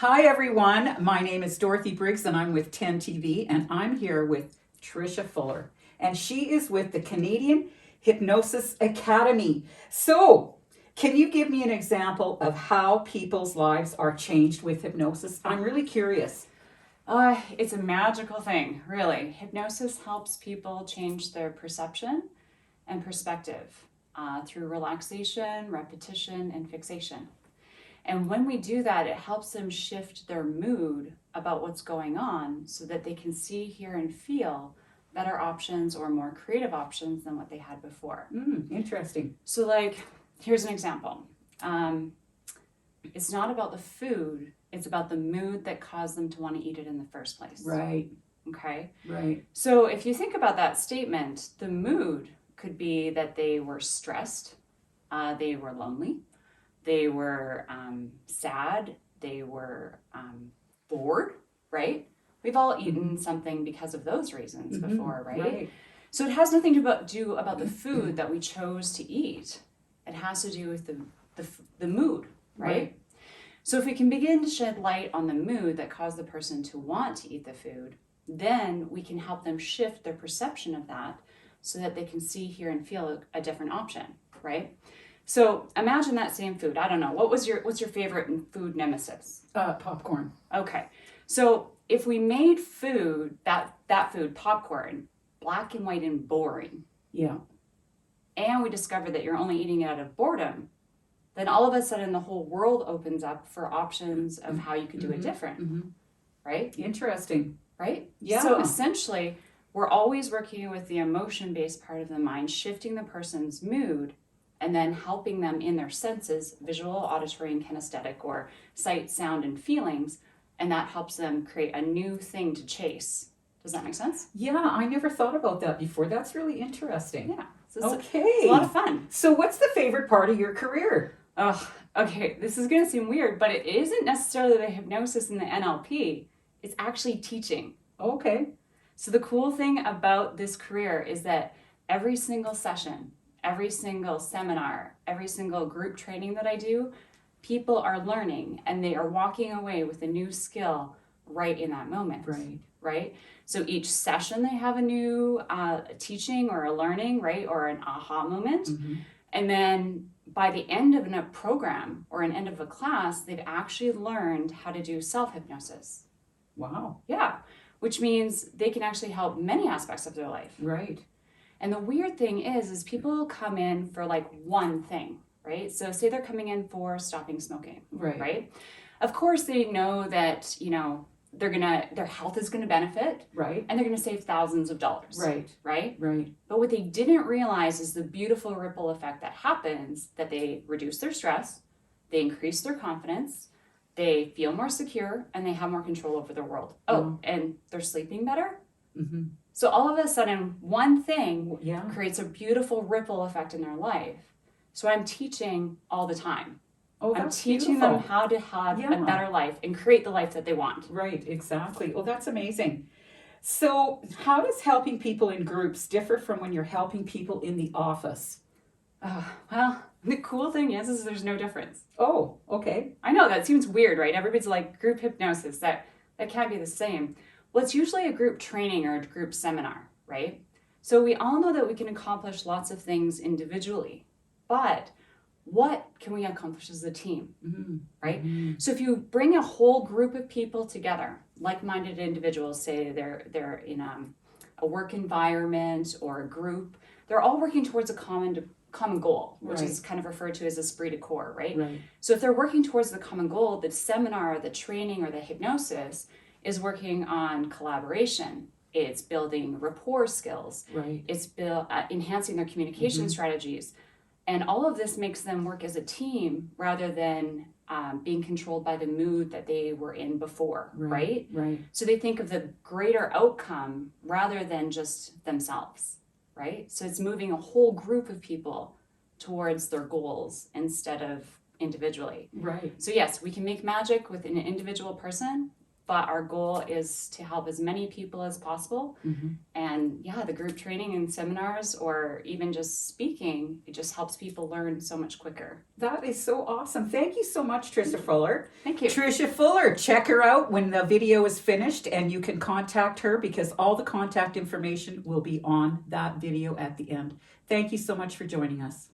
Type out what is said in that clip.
Hi everyone, my name is Dorothy Briggs and I'm with 10 TV and I'm here with Trisha Fuller and she is with the Canadian Hypnosis Academy. So, can you give me an example of how people's lives are changed with hypnosis? I'm really curious. It's a magical thing, really. Hypnosis helps people change their perception and perspective through relaxation, repetition, and fixation. And when we do that, it helps them shift their mood about what's going on so that they can see, hear, and feel better options or more creative options than what they had before. Interesting. So, here's an example. It's not about the food, it's about the mood that caused them to want to eat it in the first place. Right. Okay? Right. So, if you think about that statement, the mood could be that they were stressed, they were lonely, they were sad, they were bored, right? We've all eaten something because of those reasons before, right? So it has nothing to do about the food that we chose to eat. It has to do with the mood, right? So if we can begin to shed light on the mood that caused the person to want to eat the food, then we can help them shift their perception of that so that they can see, hear, and feel a different option, right? So imagine that same food. I don't know. What's your favorite food nemesis? Popcorn. Okay. So if we made food, that food, popcorn, black and white and boring, Yeah. and we discover that you're only eating it out of boredom, then all of a sudden the whole world opens up for options of how you could do it different, right? Interesting. Right? Yeah. So essentially, we're always working with the emotion-based part of the mind, shifting the person's mood, and then helping them in their senses, visual, auditory, and kinesthetic, or sight, sound, and feelings, and that helps them create a new thing to chase. Does that make sense? Yeah, I never thought about that before. That's really interesting. Yeah. So Okay. It's a lot of fun. So what's the favorite part of your career? Oh, okay. This is going to seem weird, but it isn't necessarily the hypnosis and the NLP. It's actually teaching. Okay. So the cool thing about this career is that every single session, every single seminar, every single group training that I do, people are learning and they are walking away with a new skill right in that moment. Right? So each session they have a new teaching or a learning, right? Or an aha moment. And then by the end of a program or an end of a class, they've actually learned how to do self-hypnosis. Wow. Yeah. Which means they can actually help many aspects of their life. Right. And the weird thing is people come in for like one thing, right? So say they're coming in for stopping smoking, right? Of course they know that, their health is gonna benefit, right? And they're gonna save thousands of dollars, right? But what they didn't realize is the beautiful ripple effect that happens, that they reduce their stress, they increase their confidence, they feel more secure, and they have more control over their world. Oh, and they're sleeping better. So all of a sudden, one thing creates a beautiful ripple effect in their life. So I'm teaching all the time. Oh, I'm teaching them how to have a better life and create the life that they want. Right, exactly. Oh, that's amazing. So how does helping people in groups differ from when you're helping people in the office? Well, the cool thing is there's no difference. Oh, okay. I know, that seems weird, right? Everybody's like, group hypnosis, that can't be the same. Well, it's usually a group training or a group seminar, right? So we all know that we can accomplish lots of things individually, but what can we accomplish as a team, right? So if you bring a whole group of people together, like-minded individuals, say they're in a work environment or a group, they're all working towards a common goal, which is kind of referred to as esprit de corps, right? So if they're working towards the common goal, the seminar, the training, or the hypnosis is working on collaboration. It's building rapport skills. It's enhancing their communication strategies. And all of this makes them work as a team rather than being controlled by the mood that they were in before, right? So they think of the greater outcome rather than just themselves, right? So it's moving a whole group of people towards their goals instead of individually. Right. So yes, we can make magic with an individual person, but our goal is to help as many people as possible. Mhm. And yeah, the group training and seminars, or even just speaking, it just helps people learn so much quicker. That is so awesome. Thank you so much, Trisha Fuller. Thank you. Trisha Fuller, check her out when the video is finished, and you can contact her because all the contact information will be on that video at the end. Thank you so much for joining us.